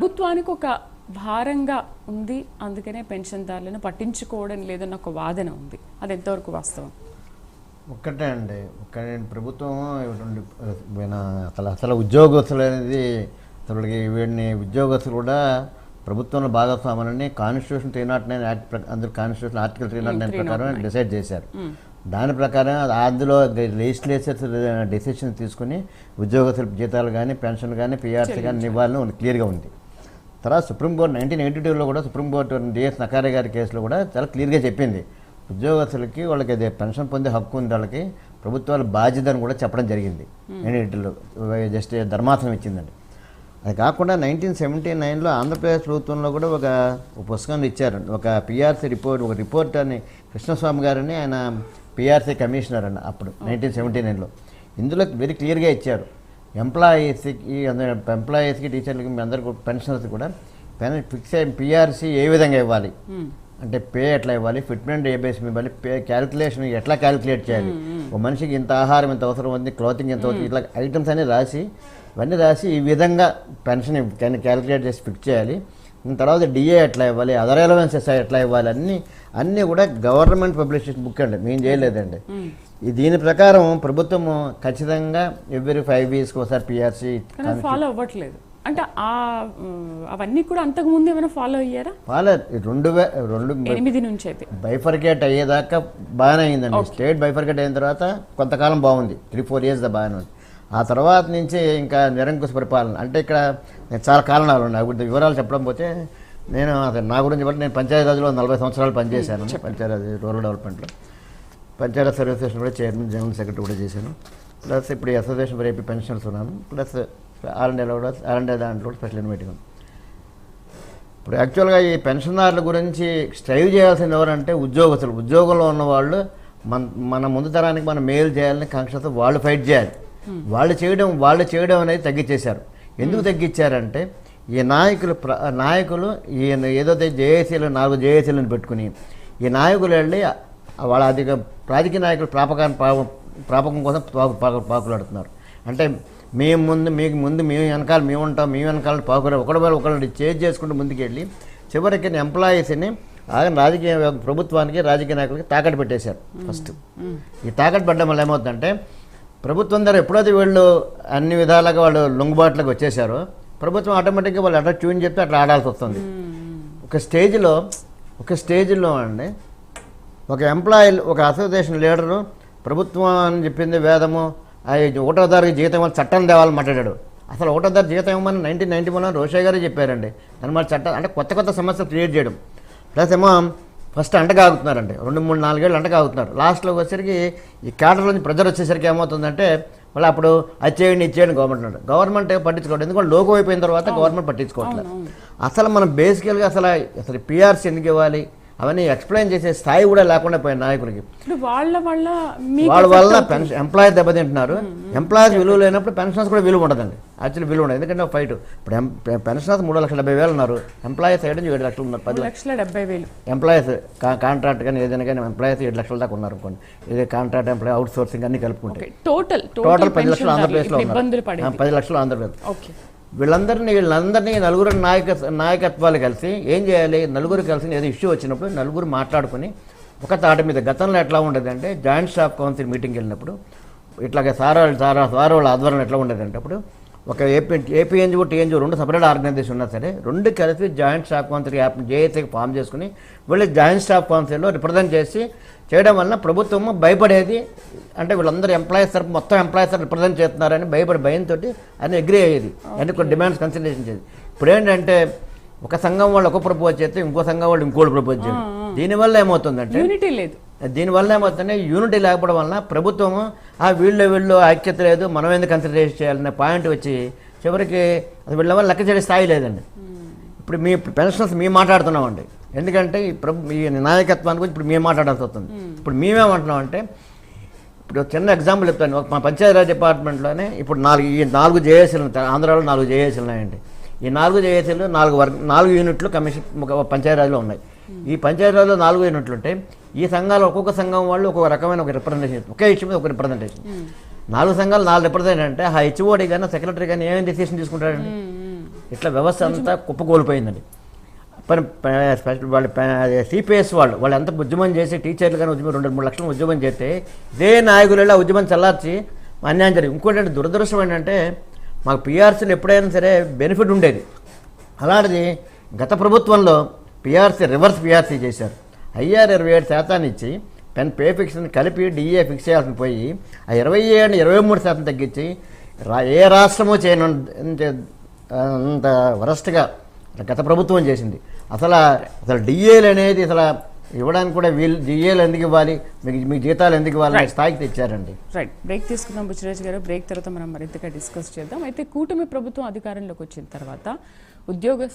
ప్రభుత్వానికి ఒక భారంగా ఉంది, అందుకనే పెన్షన్దారులను పట్టించుకోవడం లేదన్న ఒక వాదన ఉంది. అది ఎంతవరకు వాస్తవం? ఒక్కటే అండి, ప్రభుత్వం అసలు ఉద్యోగస్తులు అనేది వీడిని ఉద్యోగస్తులు కూడా ప్రభుత్వంలో భాగస్వాములని కాన్స్టిట్యూషన్ 309 యాక్ట్ అందరూ కాన్స్టిట్యూషన్ ఆర్టికల్ 309 ప్రకారం డిసైడ్ చేశారు. దాని ప్రకారం అందులో లెజిస్లేచర్స్ డెసిషన్ తీసుకుని ఉద్యోగస్తుల జీతాలు కానీ పెన్షన్ కానీ పిఆర్సీ కానీ ఇవ్వాలని క్లియర్గా ఉంది. తర్వాత సుప్రీంకోర్టు 1982లో కూడా సుప్రీంకోర్టు డిఎస్ నకారే గారి కేసులో కూడా చాలా క్లియర్గా చెప్పింది, ఉద్యోగస్తులకి వాళ్ళకి అదే పెన్షన్ పొందే హక్కు ఉంది, వాళ్ళకి ప్రభుత్వాల బాధ్యతను కూడా చెప్పడం జరిగింది. 1982లో జస్ట్ ధర్మాసనం ఇచ్చిందండి. అది కాకుండా 1979లో ఆంధ్రప్రదేశ్ ప్రభుత్వంలో కూడా ఒక పుస్తకాన్ని ఇచ్చారు, ఒక పిఆర్సీ రిపోర్ట్, ఒక రిపోర్ట్ అని కృష్ణస్వామి గారని ఆయన పిఆర్సీ కమిషనర్ అండి అప్పుడు 1979లో. ఇందులో వెరీ క్లియర్గా ఇచ్చారు, ఎంప్లాయీస్కి టీచర్లకి మీ అందరికీ పెన్షనర్స్ కూడా ఫిక్స్ అయిన పిఆర్సీ ఏ విధంగా ఇవ్వాలి అంటే పే ఎట్లా ఇవ్వాలి, ఫిట్మెంట్ ఏ బేస్ మీద ఇవ్వాలి, పే క్యాలిక్యులేషన్ ఎట్లా క్యాలిక్యులేట్ చేయాలి, ఒక మనిషికి ఇంత ఆహారం ఎంత అవసరం ఉంది, క్లాతింగ్ ఎంత అవుతుంది, ఇట్లా ఐటమ్స్ అన్నీ రాసి ఇవన్నీ రాసి ఈ విధంగా పెన్షన్ క్యాలిక్యులేట్ చేసి ఫిక్స్ చేయాలి. తర్వాత డిఏ ఎట్లా ఇవ్వాలి, అదర్ అలవెన్సెస్ ఎట్లా ఇవ్వాలి, అన్నీ కూడా గవర్నమెంట్ పబ్లిష్ బుక్ అండి, మేము చేయలేదండి. దీని ప్రకారం ప్రభుత్వము ఖచ్చితంగా ఎవ్రీ 5 yearsకి ఒకసారి పిఆర్సీ ఫాలో అవ్వట్లేదు. అంటే అవన్నీ కూడా అంతకుముందు ఏమైనా ఫాలో అయ్యారా? ఫాలో 2008 నుంచి అయితే బైఫర్కేట్ అయ్యేదాకా బాగానే అయిందండి. స్టేట్ బైఫర్కేట్ అయిన తర్వాత కొంతకాలం బాగుంది, 3-4 years బాగానే ఉంది. ఆ తర్వాత నుంచి ఇంకా నిరంకుశ పరిపాలన. అంటే ఇక్కడ చాలా కారణాలు ఉన్నాయి, అవి వివరాలు చెప్పడం పోతే నేను నా గురించి బట్టి నేను పంచాయతీరాజ్లో 40 సంవత్సరాలు పనిచేశాను. పంచాయతీరాజ్ రూరల్ డెవలప్మెంట్లో పంచాయతీ సర్వీసెస్ కూడా చైర్మన్, జనరల్ సెక్రటరీ కూడా చేశాను. ప్లస్ ఇప్పుడు అసోసియేషన్ ఫర్ ఏపీ పెన్షనర్స్ ఉన్నాను. ప్లస్ ఆర్ఎండే దాంట్లో స్పెషల్ మీటింగ్ ఉంది. ఇప్పుడు యాక్చువల్గా ఈ పెన్షనర్ల గురించి స్ట్రైవ్ చేయాల్సింది ఎవరంటే ఉద్యోగస్తులు. ఉద్యోగంలో ఉన్న వాళ్ళు మన ముందు తరానికి మనం మేలు చేయాలని కాంక్షతో వాళ్ళు ఫైట్ చేయాలి. వాళ్ళు చేయడం అనేది తగ్గించేశారు. ఎందుకు తగ్గించారంటే ఈ నాయకులు ఈయన ఏదో జేఏసీలు 4 జేఏసీలను పెట్టుకుని ఈ నాయకులు వెళ్ళి వాళ్ళ రాజకీయ నాయకులు ప్రాపకం కోసం పాకులాడుతున్నారు. అంటే మీకు ముందు మేము వెనకాల మేము ఉంటాం, మేము వెనకాల ఒకళ్ళు చేంజ్ చేసుకుంటూ ముందుకెళ్ళి చివరికి ఎంప్లాయీస్ని రాజకీయ ప్రభుత్వానికి రాజకీయ నాయకులకి తాకట్టు పెట్టేశారు. ఫస్ట్ ఈ తాకట్టు పెట్టడం వల్ల ఏమవుతుందంటే ప్రభుత్వం ద్వారా ఎప్పుడైతే వీళ్ళు అన్ని విధాలుగా వాళ్ళు లొంగుబాట్లకు వచ్చేసారో ప్రభుత్వం ఆటోమేటిక్గా వాళ్ళు అట్లా ట్యూన్ చెప్తే అట్లా ఆడాల్సి వస్తుంది. ఒక స్టేజ్లో అండి ఒక ఎంప్లాయీలు, ఒక అసోసియేషన్ లీడరు ప్రభుత్వం అని చెప్పింది వేదము, 1వ తారీఖు జీతం ఇవ్వాలి, చట్టం తేవాలని మాట్లాడాడు. అసలు 1వ తారీఖు జీతం ఇవ్వమని 1991 రోషయ్య గారే చెప్పారండి. దాని చట్టం అంటే కొత్త సమస్యలు క్రియేట్ చేయడం. ప్లస్ ఏమో ఫస్ట్ అంటకాగుతున్నారండి, 2-3-4 ఏళ్ళు అంటకాగుతున్నారు. లాస్ట్లో వచ్చేసరికి ఈ క్యాడర్ నుంచి ప్రెజర్ వచ్చేసరికి ఏమవుతుందంటే వాళ్ళు అప్పుడు అది చేయండి ఇది చేయండి గవర్నమెంట్ పట్టించుకోవడం. ఎందుకంటే లోగో అయిపోయిన తర్వాత గవర్నమెంట్ పట్టించుకోవట్లేదు. అసలు మనం బేసికల్గా అసలు పిఆర్సీ ఎందుకు ఇవ్వాలి అవన్నీ ఎక్స్ప్లెయిన్ చేసే స్థాయి కూడా లేకుండా పోయిన నాయకులకి వాళ్ళ వల్ల ఎంప్లాయీస్ దెబ్బతింటున్నారు. ఎంప్లాయీస్ విలువ లేనప్పుడు పెన్షనర్స్ కూడా విలువ ఉండదండి. యాక్చువల్లీ విలువ ఉండదు, ఎందుకంటే ఫైట్ ఇప్పుడు పెన్షనర్స్ 3,70,000 ఉన్నారు, ఎంప్లాయీస్ 7 లక్షలు ఉన్నారు. 10,70,000 ఎంప్లాయీస్ కాంట్రాక్ట్ కానీ ఏదైనా కానీ ఎంప్లాయీస్ 7 లక్షల దాకా ఉన్నారు అనుకోండి. ఇదే కాంట్రాక్ట్ ఎంప్లాయీ అవుట్ సోర్సింగ్ అన్ని కలుపుకుంటే టోటల్ 10 లక్షలు ఆంధ్రప్రదేశ్లో ఉన్నారు. 10 లక్షలు ఆంధ్రప్రదేశ్. వీళ్ళందరినీ నలుగురు నాయకత్వాలు కలిసి ఏం చేయాలి, నలుగురు కలిసి ఏదో ఇష్యూ వచ్చినప్పుడు నలుగురు మాట్లాడుకుని ఒక తాటి మీద. గతంలో ఎట్లా ఉండేదంటే జాయింట్ స్టాఫ్ కౌన్సిల్ మీటింగ్కి వెళ్ళినప్పుడు ఇట్లాగే సార్ వాళ్ళ ఆధ్వర్యంలో ఎట్లా ఉండేదంటే అప్పుడు ఒక ఏపీఎన్జిఓ టీఎన్జిఓ 2 సపరేట్ ఆర్గనైజేషన్ ఉన్నా సరే 2 కలిసి జాయింట్ స్టాఫ్ కౌన్సిల్ జేఏసీకి ఫామ్ చేసుకుని వీళ్ళు జాయింట్ స్టాఫ్ కౌన్సిల్లో రిప్రజెంట్ చేసి చేయడం వలన ప్రభుత్వము భయపడేది. అంటే వీళ్ళందరూ ఎంప్లాయీస్ తరపు మొత్తం ఎంప్లాయీస్ రిప్రజెంట్ చేస్తున్నారని భయంతో అని అగ్రీ అయ్యేది, అన్ని కొన్ని డిమాండ్స్ కన్సిడరేషన్ చేసేది. ఇప్పుడు ఏంటంటే ఒక సంఘం వాళ్ళు ఒక ప్రపోజ్ చేస్తే ఇంకో సంఘం వాళ్ళు ఇంకోటి ప్రపోజ్ చేయడం. దీనివల్ల ఏమవుతుందంటే యూనిటీ లేకపోవడం వలన ప్రభుత్వము వీళ్ళు ఐక్యత లేదు, మనం ఎందుకు కన్సిడరేషన్ చేయాలనే పాయింట్ వచ్చి చివరికి అది వీళ్ళ వల్ల లెక్క చేయడం స్థాయి లేదండి. ఇప్పుడు మీ పెన్షనర్స్ మేము మాట్లాడుతున్నామండి, ఎందుకంటే ఈ నాయకత్వాన్ని గురించి ఇప్పుడు మేము మాట్లాడాల్సి వస్తుంది. ఇప్పుడు మేమేమంటున్నాం అంటే ఇప్పుడు చిన్న ఎగ్జాంపుల్ చెప్తాను. మా పంచాయతీరాజ్ డిపార్ట్మెంట్లోనే ఇప్పుడు 4 జేఏసీలు ఆంధ్రాలో 4 జేఏసీలు ఉన్నాయండి. ఈ 4 జేఏసీలు 4 యూనిట్లు కమిషన్ పంచాయతీరాజ్లో ఉన్నాయి. ఈ పంచాయతీరాజ్లో 4 యూనిట్లు ఉంటే ఈ సంఘాలు ఒక్కొక్క సంఘం వాళ్ళు ఒక్కొక్క రకమైన ఒక రిప్రజెంటేషన్, ఒకే ఇష్యూ మీద ఒక రిప్రజెంటేషన్. 4 సంఘాలు 4 రిప్రజెంటేషన్ అంటే ఆ హెచ్ఓడి కానీ సెక్రటరీ కానీ ఏమేమి డిసిషన్ తీసుకుంటారండి? ఇట్లా వ్యవస్థ అంతా కుప్పకూలిపోయిందండి. పని వాళ్ళు సిపిఎస్ వాళ్ళు ఎంత ఉద్యమం చేసి టీచర్లు కానీ ఉద్యమం 2-3 లక్షలు ఉద్యమం చేస్తే ఇదే నాయకులు ఉద్యమం చల్లార్చి అన్యాయం జరిగింది. ఇంకోటి దురదృష్టం ఏంటంటే మాకు పిఆర్సీలు ఎప్పుడైనా సరే బెనిఫిట్ ఉండేది. అలాంటిది గత ప్రభుత్వంలో పిఆర్సీ రివర్స్ పిఆర్సీ చేశారు. ఐఆర్ 27% ఇచ్చి పే ఫిక్స్ని కలిపి డిఏ ఫిక్స్ చేయాల్సిన పోయి ఆ 23% తగ్గించి ఏ రాష్ట్రమూ చేయను అంత వరస్ట్గా గత ప్రభుత్వం చేసింది. అసలు డిఏలు అనేది అసలు ఇవ్వడానికి కూడా డిఏలు ఎందుకు ఇవ్వాలి, మీ జీతాలు ఎందుకు ఇవ్వాలి స్థాయికి తెచ్చారండి. రైట్, బ్రేక్ తీసుకుందాం బుచ్చిరాజు గారు. బ్రేక్ తర్వాత మనం మరింతగా డిస్కస్ చేద్దాం. అయితే కూటమి ప్రభుత్వం అధికారంలోకి వచ్చిన తర్వాత ఉద్యోగ